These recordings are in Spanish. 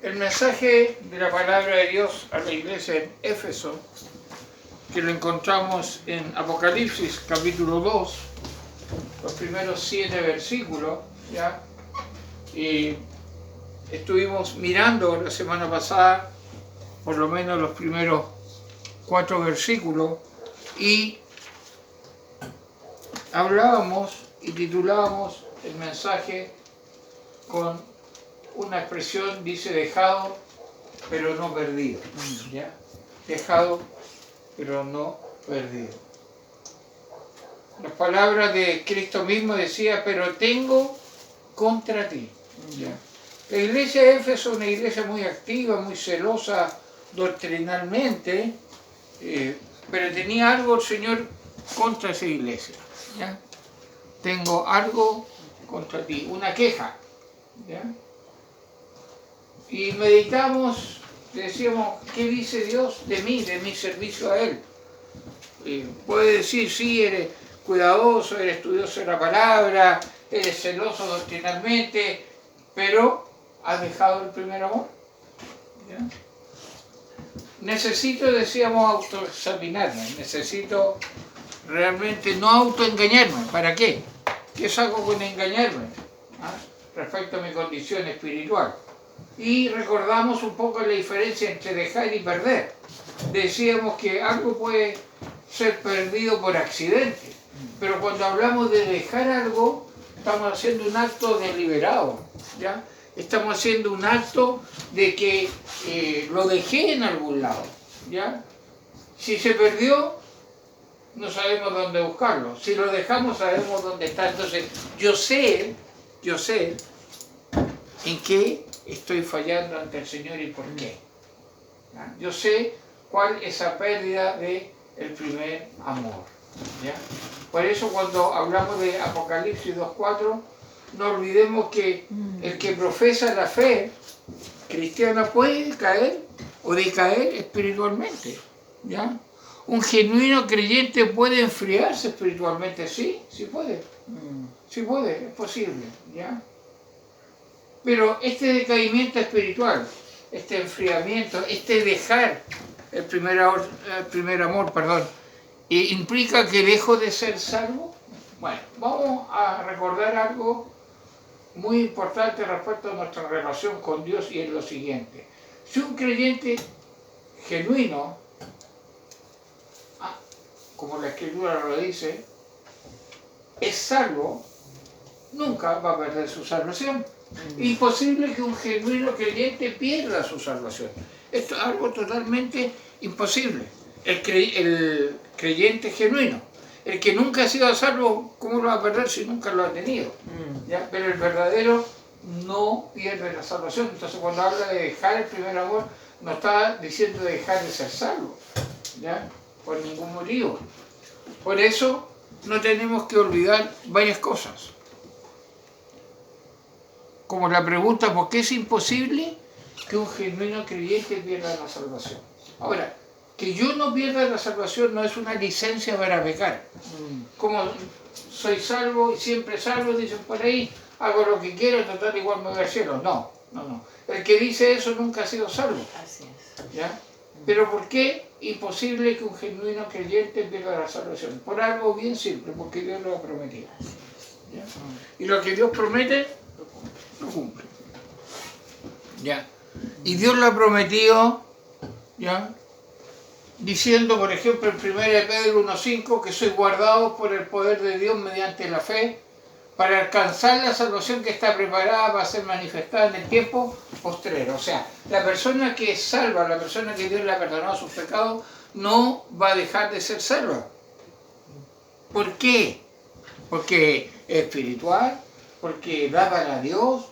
El mensaje de la palabra de Dios a la iglesia en Éfeso, que lo encontramos en Apocalipsis capítulo 2, los primeros 7 versículos, ¿ya? Y estuvimos mirando la semana pasada por lo menos los primeros 4 versículos y hablábamos y titulábamos el mensaje con una expresión, dice dejado pero no perdido, ¿ya? Dejado pero no perdido. Las palabras de Cristo mismo decía, pero tengo contra ti, ¿ya? La iglesia de Éfeso es una iglesia muy activa, muy celosa doctrinalmente, pero tenía algo el Señor contra esa iglesia, ¿ya? Tengo algo contra ti, una queja, ¿ya? Y meditamos, decíamos, ¿qué dice Dios de mí, de mi servicio a Él? Puede decir, sí, eres cuidadoso, eres estudioso de la palabra, eres celoso doctrinalmente, pero ¿has dejado el primer amor? ¿Ya? Necesito, decíamos, autoexaminarme, necesito realmente no autoengañarme. ¿Para qué? ¿Qué saco con engañarme? Respecto a mi condición espiritual. Y recordamos un poco la diferencia entre dejar y perder. Decíamos que algo puede ser perdido por accidente, pero cuando hablamos de dejar algo, estamos haciendo un acto deliberado, ¿ya? Estamos haciendo un acto de que lo dejé en algún lado, ¿ya? Si se perdió, no sabemos dónde buscarlo. Si lo dejamos, sabemos dónde está. Entonces, yo sé en qué estoy fallando ante el Señor y por qué. ¿Ya? Yo sé cuál es esa pérdida del primer amor, ¿ya? Por eso cuando hablamos de Apocalipsis 2.4, no olvidemos que el que profesa la fe cristiana puede caer o decaer espiritualmente, ¿ya? Un genuino creyente puede enfriarse espiritualmente, sí puede, es posible, ¿ya? Pero este decaimiento espiritual, este enfriamiento, este dejar el primer amor, ¿implica que dejo de ser salvo? Bueno, vamos a recordar algo muy importante respecto a nuestra relación con Dios y es lo siguiente. Si un creyente genuino, como la Escritura lo dice, es salvo, nunca va a perder su salvación. Imposible que un genuino creyente pierda su salvación. Esto es algo totalmente imposible. El creyente genuino, el que nunca ha sido salvo, ¿cómo lo va a perder si nunca lo ha tenido? ¿Ya? Pero el verdadero no pierde la salvación. Entonces cuando habla de dejar el primer amor, no está diciendo dejar de ser salvo, ¿ya? Por ningún motivo. Por eso no tenemos que olvidar varias cosas. Como la pregunta, ¿por qué es imposible que un genuino creyente pierda la salvación? Ahora, que yo no pierda la salvación no es una licencia para pecar. Como soy salvo y siempre salvo, dicen por ahí, hago lo que quiero, total igual me voy al cielo. No. El que dice eso nunca ha sido salvo. Así es. ¿Ya? Pero ¿por qué imposible que un genuino creyente pierda la salvación? Por algo bien simple, porque Dios lo ha prometido. ¿Ya? Y lo que Dios promete, lo cumple. ¿Ya? Y Dios lo ha prometido, ¿ya? Diciendo, por ejemplo, en 1 Pedro 1.5, que sois guardados por el poder de Dios mediante la fe, para alcanzar la salvación que está preparada para ser manifestada en el tiempo postrero. O sea, la persona que es salva, la persona que Dios le ha perdonado sus pecados, no va a dejar de ser salva. ¿Por qué? Porque es espiritual, porque da para Dios,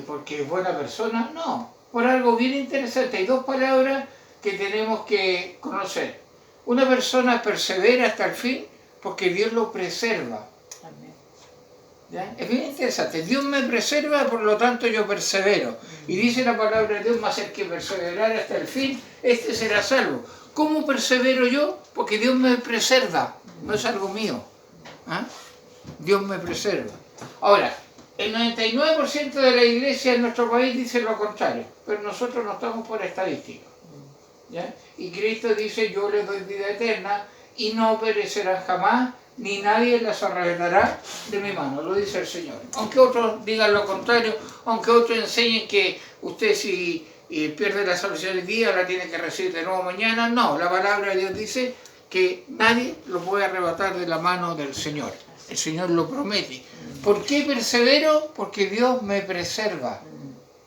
porque es buena persona. No, por algo bien interesante. Hay dos palabras que tenemos que conocer. Una persona persevera hasta el fin porque Dios lo preserva. ¿Ya? Es bien interesante. Dios me preserva, por lo tanto yo persevero. Y dice la palabra de Dios, más el que perseverar hasta el fin, este será salvo. ¿Cómo persevero yo? Porque Dios me preserva, no es algo mío. Dios me preserva. Ahora, El 99% de la iglesia en nuestro país dice lo contrario, pero nosotros no estamos por estadística. ¿Ya? Y Cristo dice, yo les doy vida eterna y no perecerán jamás, ni nadie las arrebatará de mi mano, lo dice el Señor. Aunque otros digan lo contrario, aunque otros enseñen que usted si pierde la salvación el día la tiene que recibir de nuevo mañana, no, la palabra de Dios dice que nadie lo puede arrebatar de la mano del Señor. El Señor lo promete. ¿Por qué persevero? Porque Dios me preserva.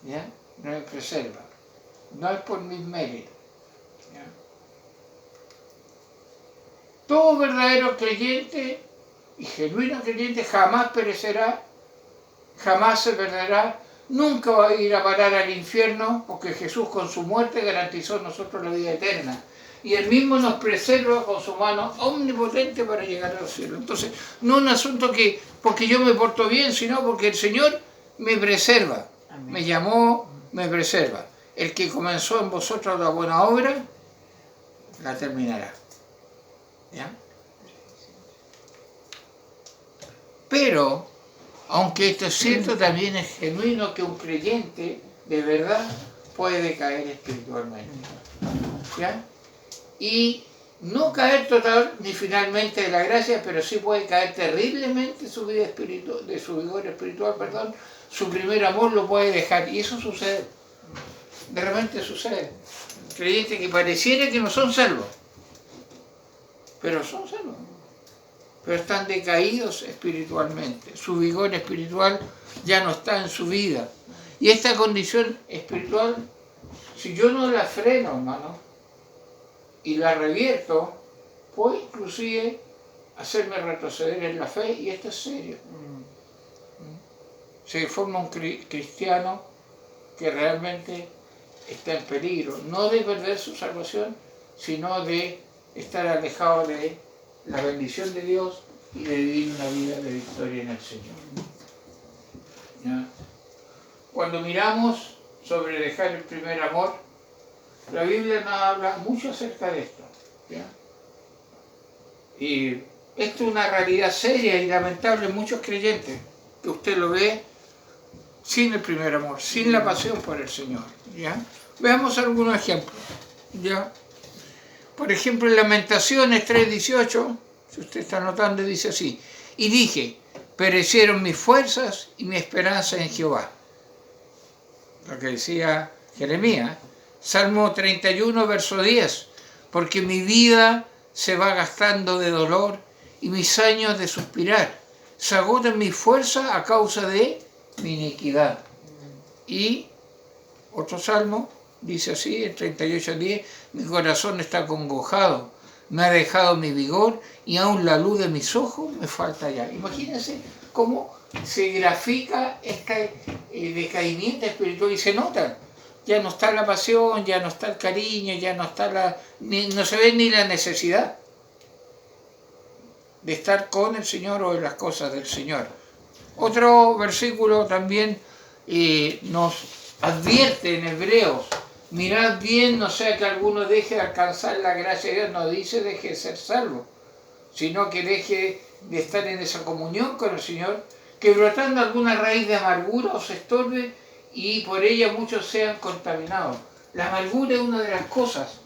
¿Ya? Me preserva. No es por mis méritos. ¿Ya? Todo verdadero creyente y genuino creyente jamás perecerá, jamás se perderá, nunca va a ir a parar al infierno, porque Jesús con su muerte garantizó a nosotros la vida eterna. Y Él mismo nos preserva con su mano omnipotente para llegar al cielo. Entonces, no es un asunto que porque yo me porto bien, sino porque el Señor me preserva. Amén. Me llamó, me preserva. El que comenzó en vosotros la buena obra, la terminará. ¿Ya? Pero, aunque esto es cierto, también es genuino que un creyente de verdad puede caer espiritualmente. ¿Ya? Y no caer total ni finalmente de la gracia, pero sí puede caer terriblemente su vida espiritual, de su vigor espiritual, perdón, su primer amor lo puede dejar, y eso sucede, de repente sucede. Creyentes que pareciera que no son salvos, pero son salvos, pero están decaídos espiritualmente, su vigor espiritual ya no está en su vida, y esta condición espiritual, si yo no la freno, hermano, y la revierto, puede inclusive hacerme retroceder en la fe, y esto es serio. Se forma un cristiano que realmente está en peligro, no de perder su salvación, sino de estar alejado de la bendición de Dios y de vivir una vida de victoria en el Señor. ¿Ya? Cuando miramos sobre dejar el primer amor, la Biblia nos habla mucho acerca de esto. ¿Ya? Y esto es una realidad seria y lamentable en muchos creyentes, que usted lo ve sin el primer amor, sin la pasión por el Señor. ¿Ya? Veamos algunos ejemplos. ¿Ya? Por ejemplo, en Lamentaciones 3:18, si usted está notando, dice así: y dije, perecieron mis fuerzas y mi esperanza en Jehová. Lo que decía Jeremías. Salmo 31, verso 10, porque mi vida se va gastando de dolor y mis años de suspirar. Se agotan mis fuerzas a causa de mi iniquidad. Y otro salmo dice así, el 38:10, mi corazón está congojado, me ha dejado mi vigor y aún la luz de mis ojos me falta ya. Imagínense cómo se grafica este decaimiento espiritual y se nota. Ya no está la pasión, ya no está el cariño, ya no está no se ve ni la necesidad de estar con el Señor o de las cosas del Señor. Otro versículo también nos advierte en Hebreos: mirad bien, no sea que alguno deje de alcanzar la gracia de Dios. No dice deje de ser salvo, sino que deje de estar en esa comunión con el Señor, que brotando alguna raíz de amargura os estorbe y por ella muchos sean contaminados. La amargura es una de las cosas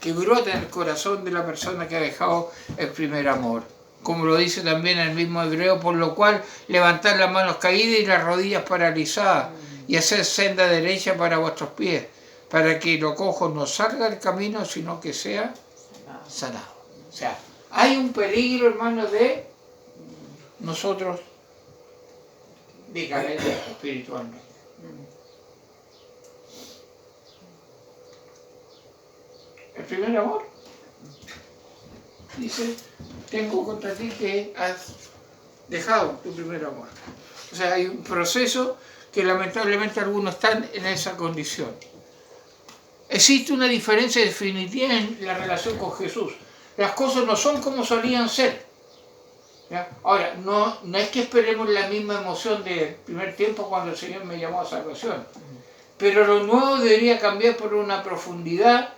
que brota en el corazón de la persona que ha dejado el primer amor. Como lo dice también el mismo Hebreo, por lo cual levantad las manos caídas y las rodillas paralizadas y hacer senda derecha para vuestros pies, para que lo cojo no salga del camino, sino que sea sanado. O sea, hay un peligro, hermano, de nosotros decaer espiritualmente. El primer amor dice: tengo contra ti que has dejado tu primer amor. O sea, hay un proceso que lamentablemente algunos están en esa condición. Existe una diferencia definitiva en la relación con Jesús. Las cosas no son como solían ser. ¿Ya? Ahora, no es que esperemos la misma emoción del primer tiempo cuando el Señor me llamó a salvación, pero lo nuevo debería cambiar por una profundidad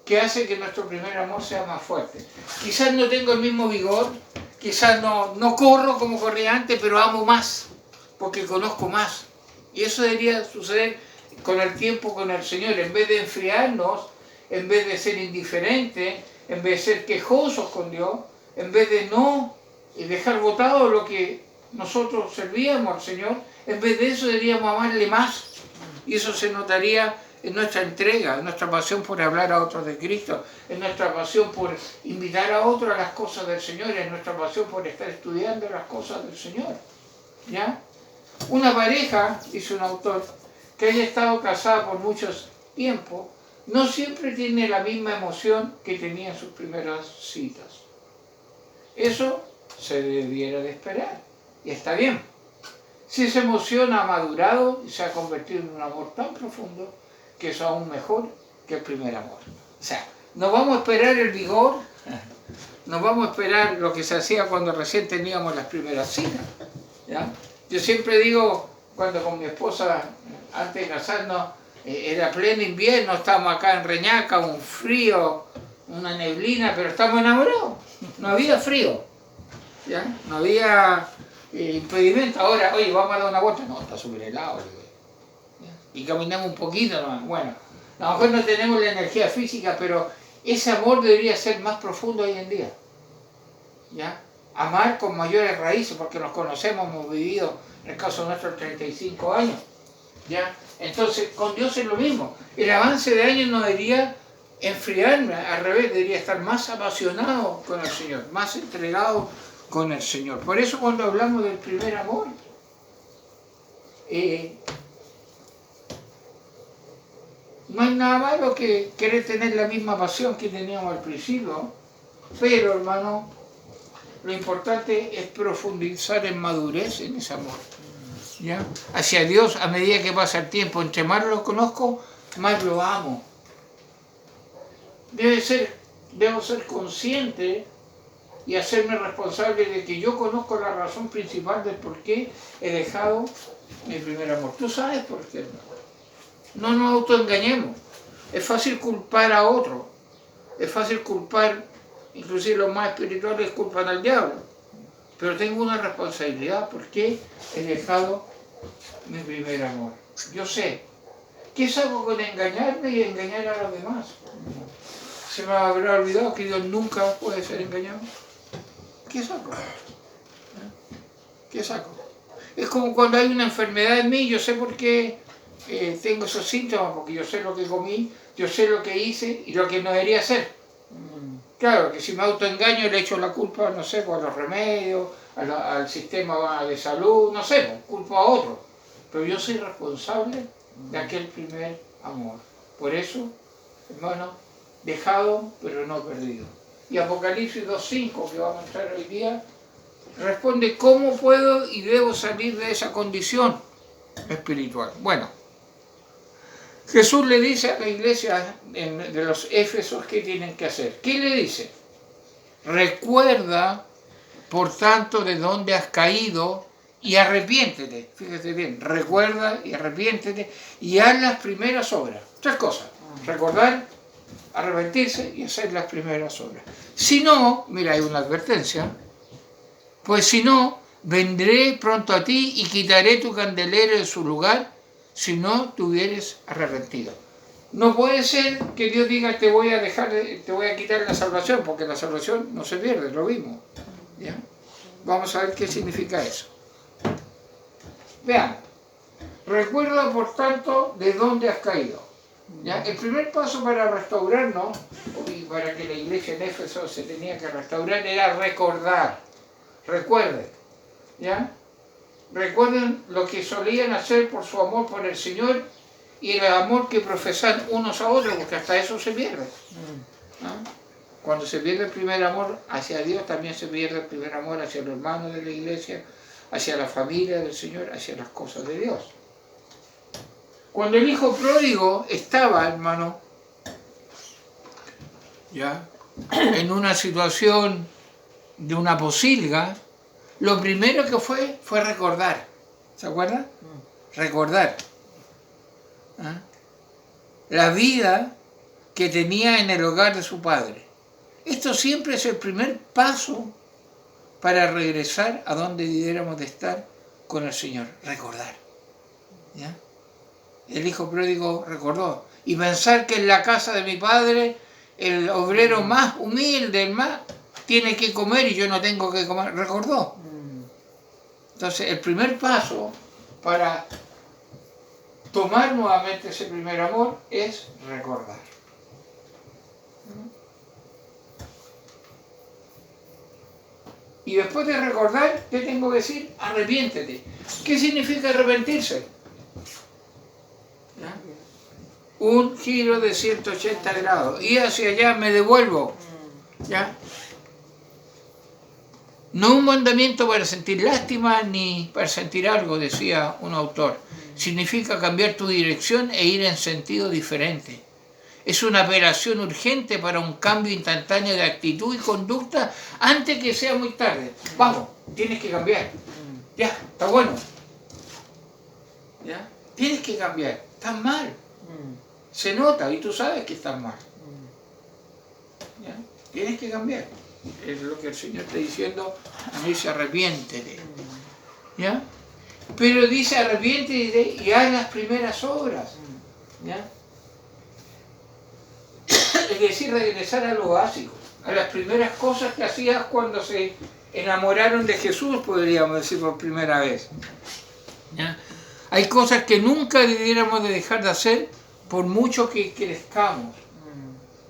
que hace que nuestro primer amor sea más fuerte. Quizás no tengo el mismo vigor, quizás no corro como corría antes, pero amo más. porque conozco más. Y eso debería suceder con el tiempo con el Señor. En vez de enfriarnos, en vez de ser indiferentes, en vez de ser quejosos con Dios, en vez de no dejar botado lo que nosotros servíamos al Señor, en vez de eso deberíamos amarle más. Y eso se notaría en nuestra entrega, en nuestra pasión por hablar a otros de Cristo, en nuestra pasión por invitar a otros a las cosas del Señor, en nuestra pasión por estar estudiando las cosas del Señor. ¿Ya? Una pareja, dice un autor, que haya estado casada por muchos tiempos, no siempre tiene la misma emoción que tenía en sus primeras citas. Eso se debiera de esperar, y está bien. Si esa emoción ha madurado y se ha convertido en un amor tan profundo, que es aún mejor que el primer amor. O sea, no vamos a esperar el vigor, no vamos a esperar lo que se hacía cuando recién teníamos las primeras citas. ¿Ya? Yo siempre digo, cuando con mi esposa, antes de casarnos, era pleno invierno, estábamos acá en Reñaca, un frío, una neblina, pero estamos enamorados. No había frío, ¿ya? No había impedimento. Ahora, oye, vamos a dar una vuelta. No, está súper helado. Y caminamos un poquito nomás. Bueno, a lo mejor no tenemos la energía física, pero ese amor debería ser más profundo hoy en día. ¿Ya? Amar con mayores raíces, porque nos conocemos, hemos vivido, en el caso nuestro, 35 años. ¿Ya? Entonces, con Dios es lo mismo. El avance de años no debería enfriarme, al revés, debería estar más apasionado con el Señor, más entregado con el Señor. Por eso cuando hablamos del primer amor, no hay nada malo que querer tener la misma pasión que teníamos al principio, pero hermano, lo importante es profundizar en madurez en ese amor. ¿Ya? Hacia Dios, a medida que pasa el tiempo, entre más lo conozco, más lo amo. Debo ser consciente y hacerme responsable de que yo conozco la razón principal del por qué he dejado mi primer amor. Tú sabes por qué. No nos autoengañemos. Es fácil culpar a otro. Es fácil culpar, inclusive los más espirituales culpan al diablo. Pero tengo una responsabilidad porque he dejado mi primer amor. Yo sé. ¿Qué saco con engañarme y engañar a los demás? ¿Se me habrá olvidado que Dios nunca puede ser engañado? ¿Qué saco? ¿Qué saco? Es como cuando hay una enfermedad en mí, yo sé por qué tengo esos síntomas, porque yo sé lo que comí, yo sé lo que hice y lo que no debería hacer. Claro, que si me autoengaño le echo la culpa, no sé, por los remedios, al sistema de salud, no sé, culpo a otro. Pero yo soy responsable de aquel primer amor. Por eso, hermano, dejado pero no perdido. Y Apocalipsis 2.5, que vamos a entrar hoy día, responde cómo puedo y debo salir de esa condición espiritual. Bueno, Jesús le dice a la iglesia de los Éfesos qué tienen que hacer. ¿Qué le dice? Recuerda, por tanto, de dónde has caído y arrepiéntete. Fíjate bien, recuerda y arrepiéntete y haz las primeras obras. 3 cosas. Recordar, arrepentirse y hacer las primeras obras. Si no, mira, hay una advertencia, pues si no, vendré pronto a ti y quitaré tu candelero de su lugar si no te hubieres arrepentido. No puede ser que Dios diga te voy a quitar la salvación, porque la salvación no se pierde, lo vimos. ¿Ya? Vamos a ver qué significa eso. Vean, recuerda por tanto de dónde has caído. ¿Ya? El primer paso para restaurarnos, y para que la iglesia en Éfeso se tenía que restaurar, era recordar. Recuerden, ¿ya? Recuerden lo que solían hacer por su amor por el Señor y el amor que profesan unos a otros, porque hasta eso se pierde. ¿No? Cuando se pierde el primer amor hacia Dios, también se pierde el primer amor hacia los hermanos de la iglesia, hacia la familia del Señor, hacia las cosas de Dios. Cuando el hijo pródigo estaba, hermano, ¿ya?, en una situación de una posilga, lo primero que fue recordar. ¿Se acuerdan? Recordar. ¿Ah? La vida que tenía en el hogar de su padre. Esto siempre es el primer paso para regresar a donde debiéramos de estar con el Señor? Recordar. ¿Ya? El hijo pródigo recordó. Y pensar que en la casa de mi padre, el obrero más humilde, el más, tiene que comer y yo no tengo que comer. Recordó. Entonces, el primer paso para tomar nuevamente ese primer amor es recordar. Y después de recordar, ¿qué tengo que decir? Arrepiéntete. ¿Qué significa arrepentirse? ¿Ya? Un giro de 180 grados. Y hacia allá me devuelvo. ¿Ya? No un mandamiento para sentir lástima ni para sentir algo, decía un autor. Significa cambiar tu dirección e ir en sentido diferente. Es una apelación urgente para un cambio instantáneo de actitud y conducta antes que sea muy tarde. Vamos, tienes que cambiar. Ya, está bueno. ¿Ya? Tienes que cambiar. Estás mal. Se nota y tú sabes que estás mal. ¿Ya? Tienes que cambiar. Es lo que el Señor está diciendo. Dice arrepiéntete. ¿Ya? Pero dice arrepiéntete y haz las primeras obras. ¿Ya? Es decir, regresar a lo básico, a las primeras cosas que hacías cuando se enamoraron de Jesús, podríamos decir por primera vez. ¿Ya? Hay cosas que nunca debiéramos de dejar de hacer por mucho que crezcamos.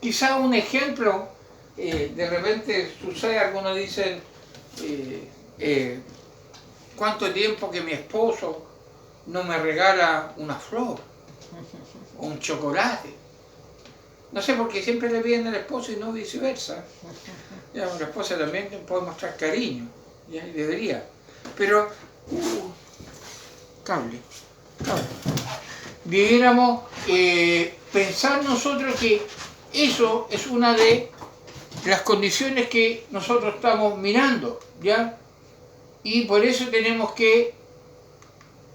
Quizá un ejemplo, de repente sucede, algunos dicen, ¿cuánto tiempo que mi esposo no me regala una flor o un chocolate? No sé, porque siempre le piden al esposo y no viceversa. Ya, a la esposa también puede mostrar cariño, ya, y debería. Pero, cable. Debiéramos pensar nosotros que eso es una de las condiciones que nosotros estamos mirando, ¿ya? Y por eso tenemos que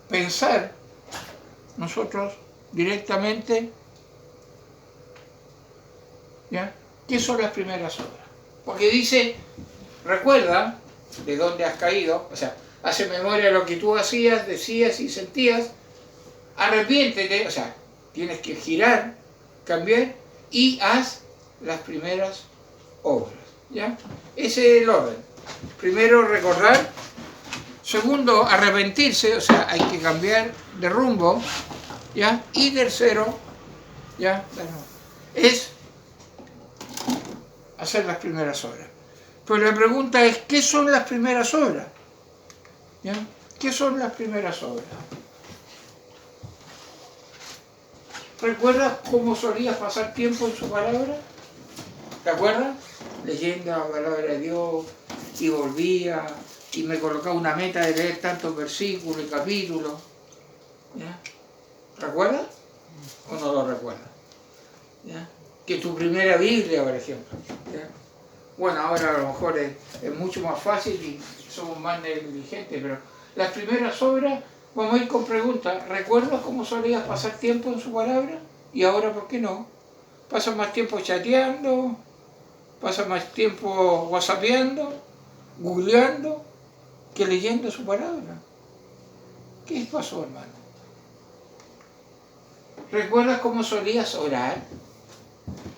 pensar nosotros directamente, ¿ya? ¿Qué son las primeras obras? Porque dice, recuerda de dónde has caído, o sea, hace memoria de lo que tú hacías, decías y sentías, arrepiéntete, o sea, tienes que girar, cambiar y haz las primeras obras, ¿ya? Ese es el orden. Primero, recordar. Segundo, arrepentirse, o sea, hay que cambiar de rumbo, ¿ya? Y tercero, ¿ya? Es hacer las primeras obras. Pero la pregunta es, ¿qué son las primeras obras? ¿Ya? ¿Qué son las primeras obras? ¿Recuerdas cómo solías pasar tiempo en su palabra? ¿Te acuerdas? Leyendo la palabra de Dios y volvía y me colocaba una meta de leer tantos versículos y capítulos. ¿Ya? ¿Recuerdas? ¿O no lo recuerdas? ¿Ya? Que tu primera Biblia, por ejemplo. ¿Ya? Bueno, ahora a lo mejor es mucho más fácil y somos más negligentes, pero las primeras obras, vamos a ir con preguntas. ¿Recuerdas cómo solías pasar tiempo en su palabra? ¿Y ahora por qué no? ¿Pasas más tiempo chateando? ¿Pasas más tiempo whatsappeando? ¿Googleando? ¿Que leyendo su palabra? ¿Qué pasó, hermano? ¿Recuerdas cómo solías orar?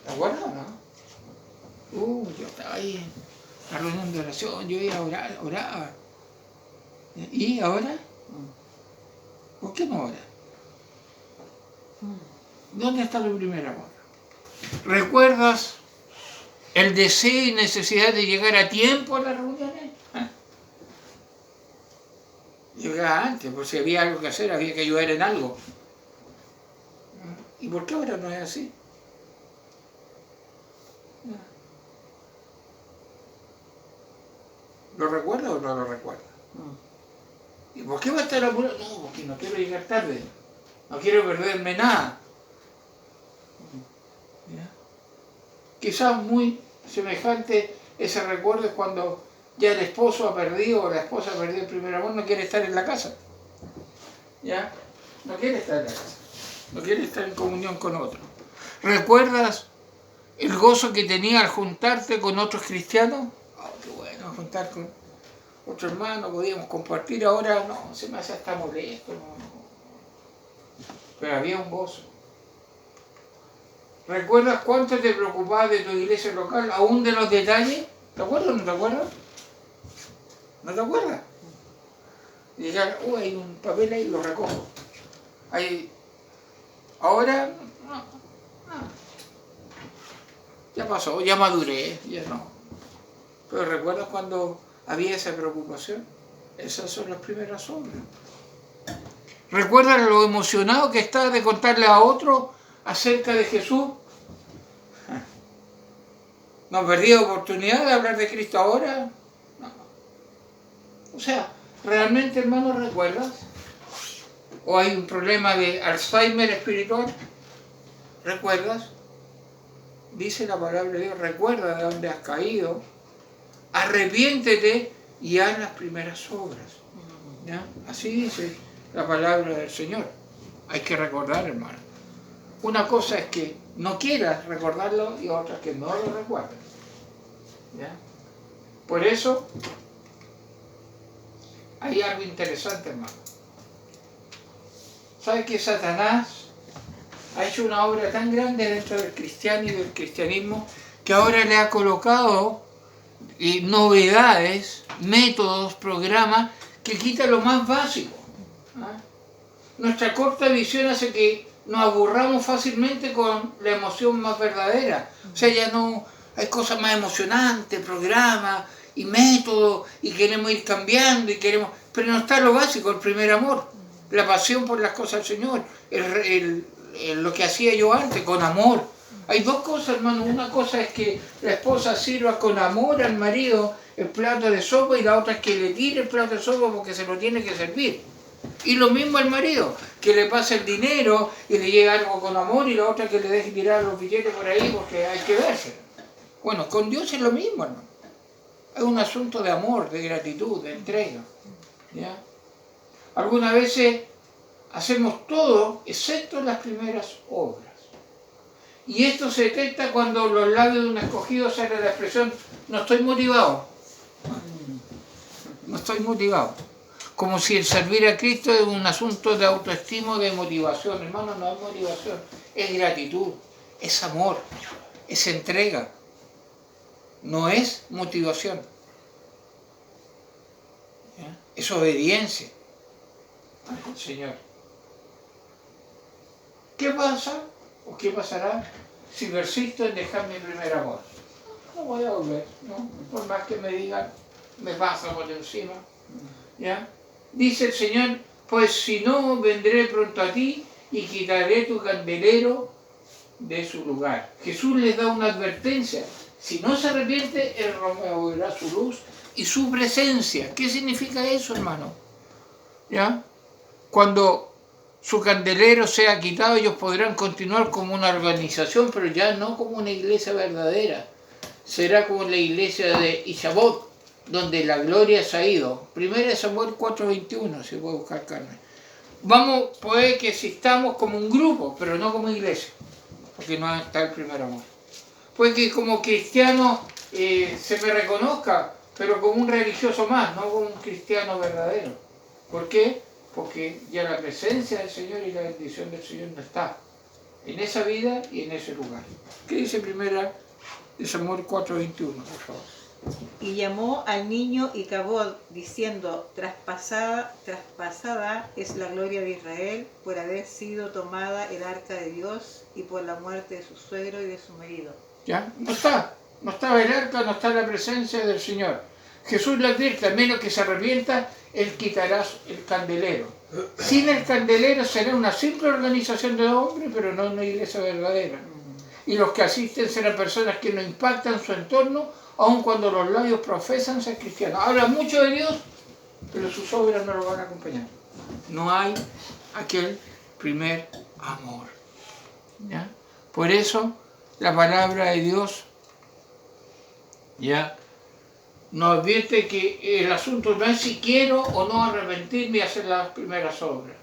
¿Te acuerdas o no? Yo estaba ahí en la reunión de oración, yo iba a orar, oraba. ¿Y ahora? ¿Por qué no oras? ¿Dónde está tu primer amor? ¿Recuerdas el deseo y necesidad de llegar a tiempo a las reuniones? Llegaba antes, por si había algo que hacer, había que ayudar en algo. ¿Y por qué ahora no es así? ¿Lo recuerda o no lo recuerda? ¿Y por qué va a estar apurado? No, porque no quiero llegar tarde. No quiero perderme nada. ¿Ya? Quizás muy semejante ese recuerdo es cuando ya el esposo ha perdido o la esposa ha perdido el primer amor, no quiere estar en la casa. ¿Ya? No quiere estar en la casa. No quiere estar en comunión con otro. ¿Recuerdas el gozo que tenía al juntarte con otros cristianos? Oh, qué bueno, juntar con otro hermano, podíamos compartir, ahora no, se me hace hasta molesto, pero había un gozo. ¿Recuerdas cuánto te preocupabas de tu iglesia local, aún de los detalles? ¿Te acuerdas o no te acuerdas? ¿No te acuerdas? Y ya, hay un papel ahí, lo recojo. Ahora, no. Ya pasó, ya maduré, ya no. Pero ¿recuerdas cuando había esa preocupación? Esas son las primeras obras. ¿Recuerdas lo emocionado que estaba de contarle a otro acerca de Jesús? ¿No perdí oportunidad de hablar de Cristo ahora? No. O sea, ¿realmente, hermano, recuerdas? ¿O hay un problema de Alzheimer espiritual? ¿Recuerdas? Dice la palabra de Dios, recuerda de dónde has caído, arrepiéntete y haz las primeras obras. ¿Ya? Así dice la palabra del Señor. Hay que recordar, hermano. Una cosa es que no quieras recordarlo y otra que no lo recuerdes. ¿Ya? Por eso hay algo interesante, hermano. ¿Sabes que Satanás ha hecho una obra tan grande dentro del cristiano y del cristianismo que ahora le ha colocado novedades, métodos, programas que quitan lo más básico? ¿Ah? Nuestra corta visión hace que nos aburramos fácilmente con la emoción más verdadera. O sea, ya no hay cosas más emocionantes, programas y métodos, y queremos ir cambiando, pero no está lo básico, el primer amor, la pasión por las cosas del Señor, lo que hacía yo antes, con amor. Hay dos cosas, hermano. Una cosa es que la esposa sirva con amor al marido el plato de sopa, y la otra es que le tire el plato de sopa porque se lo tiene que servir. Y lo mismo al marido, que le pase el dinero y le llegue algo con amor, y la otra que le deje tirar los billetes por ahí porque hay que verse. Bueno, con Dios es lo mismo, hermano. Es un asunto de amor, de gratitud, de entrega. ¿Ya? Algunas veces hacemos todo excepto las primeras obras. Y esto se detecta cuando los labios de un escogido sale la expresión: no estoy motivado. No estoy motivado. Como si el servir a Cristo es un asunto de autoestima, de motivación. Hermano, no es motivación, es gratitud, es amor, es entrega. No es motivación. ¿Ya? Es obediencia al Señor. ¿Qué pasa o qué pasará si persisto en dejar mi primer amor? No voy a volver, ¿no? Por más que me digan, me pasa por encima. ¿Ya? Dice el Señor: pues si no, vendré pronto a ti y quitaré tu candelero de su lugar. Jesús les da una advertencia. Si no se arrepiente, Él removerá su luz y su presencia. ¿Qué significa eso, hermano? ¿Ya? Cuando su candelero sea quitado, ellos podrán continuar como una organización, pero ya no como una iglesia verdadera. Será como la iglesia de Isabot, donde la gloria se ha ido. 1 Samuel 4:21, si puede buscar, Carmen. Puede que existamos como un grupo, pero no como iglesia, porque no está el primer amor. Puede que como cristiano se me reconozca, pero como un religioso más, no como un cristiano verdadero. ¿Por qué? Porque ya la presencia del Señor y la bendición del Señor no está en esa vida y en ese lugar. ¿Qué dice 1 Samuel 4:21, por favor? Y llamó al niño Icabod, diciendo: traspasada es la gloria de Israel por haber sido tomada el arca de Dios y por la muerte de su suegro y de su marido. ¿Ya? No está el arca, no está la presencia del Señor. Jesús le advierte: a menos que se arrepienta, Él quitará el candelero. Sin el candelero será una simple organización de hombres, pero no una iglesia verdadera. Y los que asisten serán personas que no impactan su entorno, aun cuando los labios profesan ser cristianos. Hablan mucho de Dios, pero sus obras no lo van a acompañar. No hay aquel primer amor. ¿Ya? Por eso la palabra de Dios ya nos advierte que el asunto no es si quiero o no arrepentirme y hacer las primeras obras.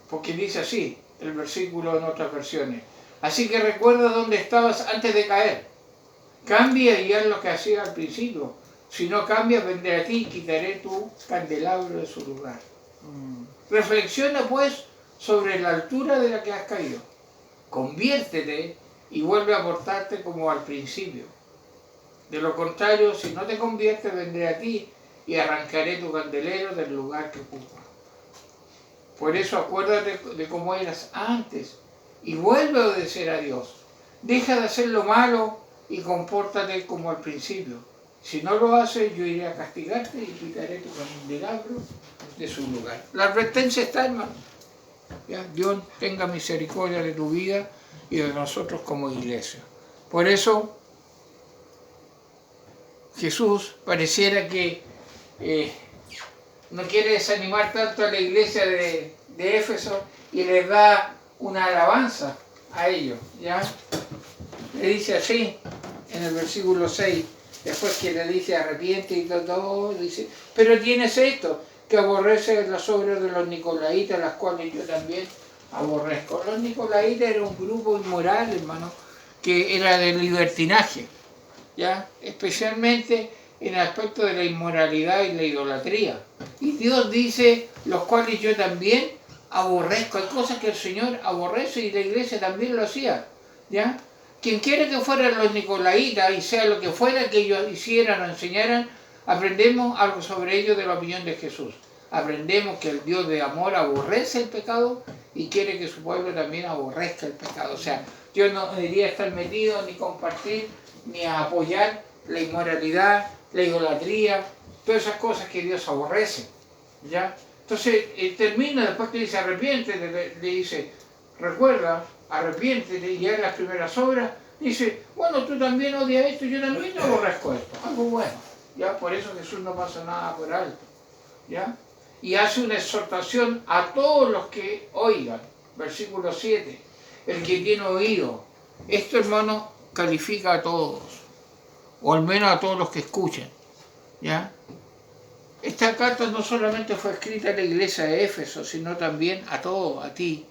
Porque dice así el versículo en otras versiones: así que recuerda dónde estabas antes de caer. Cambia y haz lo que hacía al principio. Si no cambias, vendré a ti y quitaré tu candelabro de su lugar. Reflexiona pues sobre la altura de la que has caído. Conviértete y vuelve a portarte como al principio. De lo contrario, si no te conviertes, vendré a ti y arrancaré tu candelero del lugar que ocupa. Por eso acuérdate de cómo eras antes y vuelve a obedecer a Dios. Deja de hacer lo malo y compórtate como al principio. Si no lo haces, yo iré a castigarte y quitaré tu candelabro de su lugar. La advertencia está, hermano. ¿Ya? Dios tenga misericordia de tu vida y de nosotros como iglesia. Por eso Jesús pareciera que no quiere desanimar tanto a la iglesia de Éfeso y les da una alabanza a ellos, ¿ya? Le dice así en el versículo 6, después que le dice arrepiente y todo, dice, pero tienes esto, que aborreces las obras de los nicolaitas, las cuales yo también aborrezco. Los nicolaitas era un grupo inmoral, hermano, que era de libertinaje, ¿ya? Especialmente en el aspecto de la inmoralidad y la idolatría. Y Dios dice, los cuales yo también aborrezco. Hay cosas que el Señor aborrece y la iglesia también lo hacía, ¿ya? Quien quiere que fueran los nicolaitas y sea lo que fuera que ellos hicieran o enseñaran, aprendemos algo sobre ellos de la opinión de Jesús. Aprendemos que el Dios de amor aborrece el pecado y quiere que su pueblo también aborrezca el pecado. O sea, Dios no debería estar metido ni compartir ni apoyar la inmoralidad, la idolatría, todas esas cosas que Dios aborrece, ¿ya? Entonces termina, después que dice arrepiéntete, le dice, recuerda, arrepiéntete y haz las primeras obras. Dice, bueno, tú también odias esto, yo también aborrezco esto, algo bueno, ¿ya? Por eso Jesús no pasa nada por alto, ¿ya? Y hace una exhortación a todos los que oigan, versículo 7, el que tiene oído. Esto, hermano, califica a todos, o al menos a todos los que escuchen, ¿ya? Esta carta no solamente fue escrita a la iglesia de Éfeso, sino también a todos, a ti,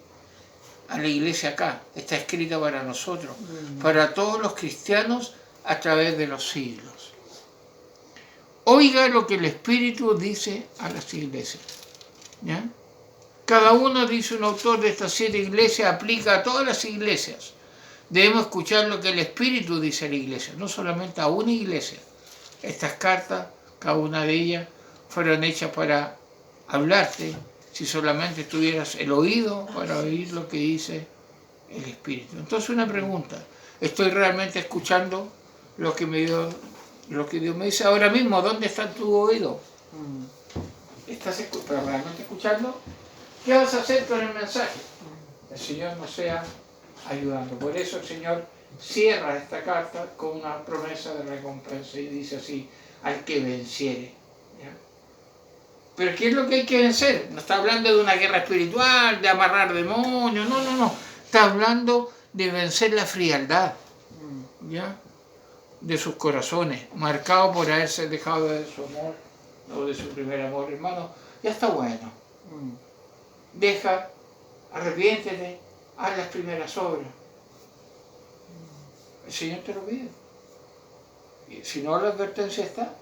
a la iglesia acá. Está escrita para nosotros, para todos los cristianos a través de los siglos. Oiga lo que el Espíritu dice a las iglesias, ¿ya? Cada uno, dice un autor de estas 7 iglesias, aplica a todas las iglesias. Debemos escuchar lo que el Espíritu dice a la iglesia, no solamente a una iglesia. Estas cartas, cada una de ellas, fueron hechas para hablarte, si solamente tuvieras el oído para oír lo que dice el Espíritu. Entonces una pregunta, ¿estoy realmente escuchando lo que Dios me dice ahora mismo? ¿Dónde está tu oído? ¿Estás realmente escuchando? ¿Qué vas a hacer con el mensaje? El Señor nos sea ayudando. Por eso el Señor cierra esta carta con una promesa de recompensa y dice así, al que venciere, ¿ya? Pero ¿qué es lo que hay que vencer? No está hablando de una guerra espiritual, de amarrar demonios, no. Está hablando de vencer la frialdad, ¿ya? De sus corazones, marcado por haberse dejado de su amor o de su primer amor, hermano. Ya está bueno. Deja, arrepiéntete, haz las primeras obras. El Señor te lo pide. Y si no, la advertencia está,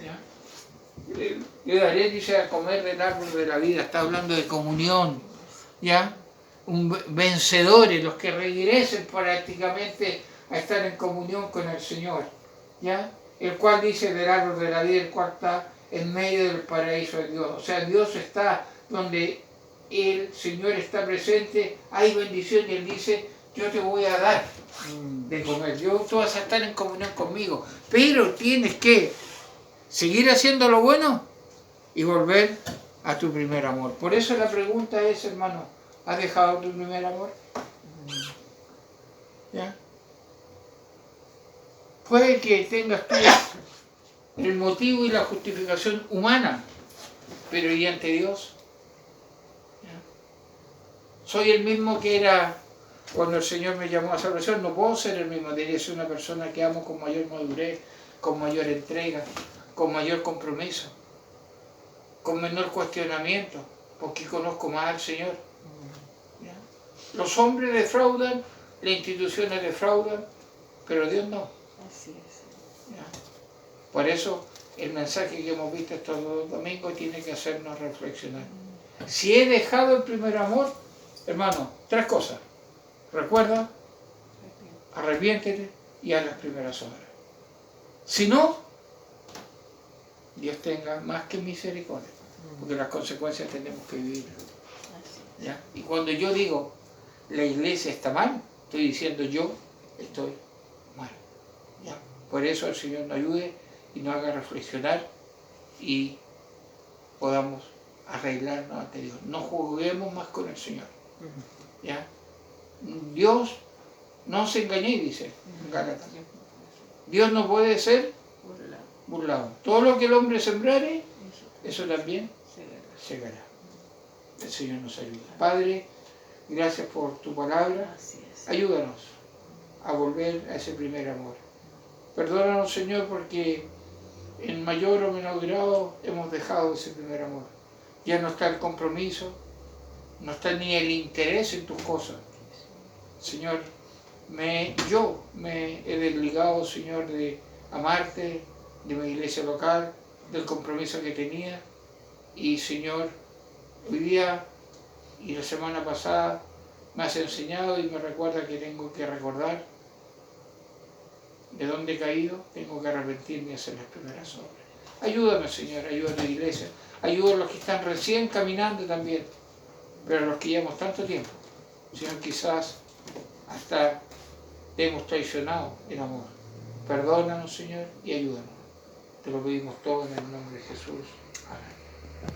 ¿ya? Yo daré, dice, a comer del árbol de la vida. Está hablando de comunión, ¿ya? Vencedores, los que regresen prácticamente a estar en comunión con el Señor, ¿ya? El cual dice del árbol de la vida, el cual está en medio del paraíso de Dios. O sea, Dios está donde el Señor está presente, hay bendición y Él dice, yo te voy a dar de comer, tú vas a estar en comunión conmigo, pero tienes que seguir haciendo lo bueno y volver a tu primer amor. Por eso la pregunta es, hermano, ¿has dejado tu primer amor? ¿Ya? Puede que tengas tú el motivo y la justificación humana, pero ¿y ante Dios? ¿Ya? Soy el mismo que era cuando el Señor me llamó a salvación. No puedo ser el mismo, debería ser una persona que amo con mayor madurez, con mayor entrega, con mayor compromiso, con menor cuestionamiento, porque conozco más al Señor. ¿Ya? Los hombres defraudan, las instituciones defraudan, pero Dios no. Así es. ¿Ya? Por eso el mensaje que hemos visto estos 2 domingos tiene que hacernos reflexionar. Si he dejado el primer amor, hermano, 3 cosas. Recuerda, arrepiéntete y haz las primeras obras. Si no, Dios tenga más que misericordia, porque las consecuencias tenemos que vivir. ¿Ya? Y cuando yo digo, la iglesia está mal, estoy diciendo yo estoy mal. ¿Ya? Por eso el Señor nos ayude y nos haga reflexionar y podamos arreglarnos ante Dios. No juguemos más con el Señor. ¿Ya? Dios, no se engañéis, dice en Gálatas. Dios no puede ser burlado. Todo lo que el hombre sembrare, eso también segará. El Señor nos ayuda. Padre, gracias por tu palabra. Ayúdanos a volver a ese primer amor. Perdónanos, Señor, porque en mayor o menor grado hemos dejado ese primer amor. Ya no está el compromiso, no está ni el interés en tus cosas. Señor, yo me he desligado, Señor, de amarte, de mi iglesia local, del compromiso que tenía. Y, Señor, hoy día y la semana pasada me has enseñado y me recuerda que tengo que recordar de dónde he caído, tengo que arrepentirme y hacer las primeras obras. Ayúdame, Señor, ayúdame a la iglesia, ayuda a los que están recién caminando también, pero a los que llevamos tanto tiempo, Señor, quizás hasta te hemos traicionado en amor. Perdónanos, Señor, y ayúdanos. Te lo pedimos todo en el nombre de Jesús. Amén.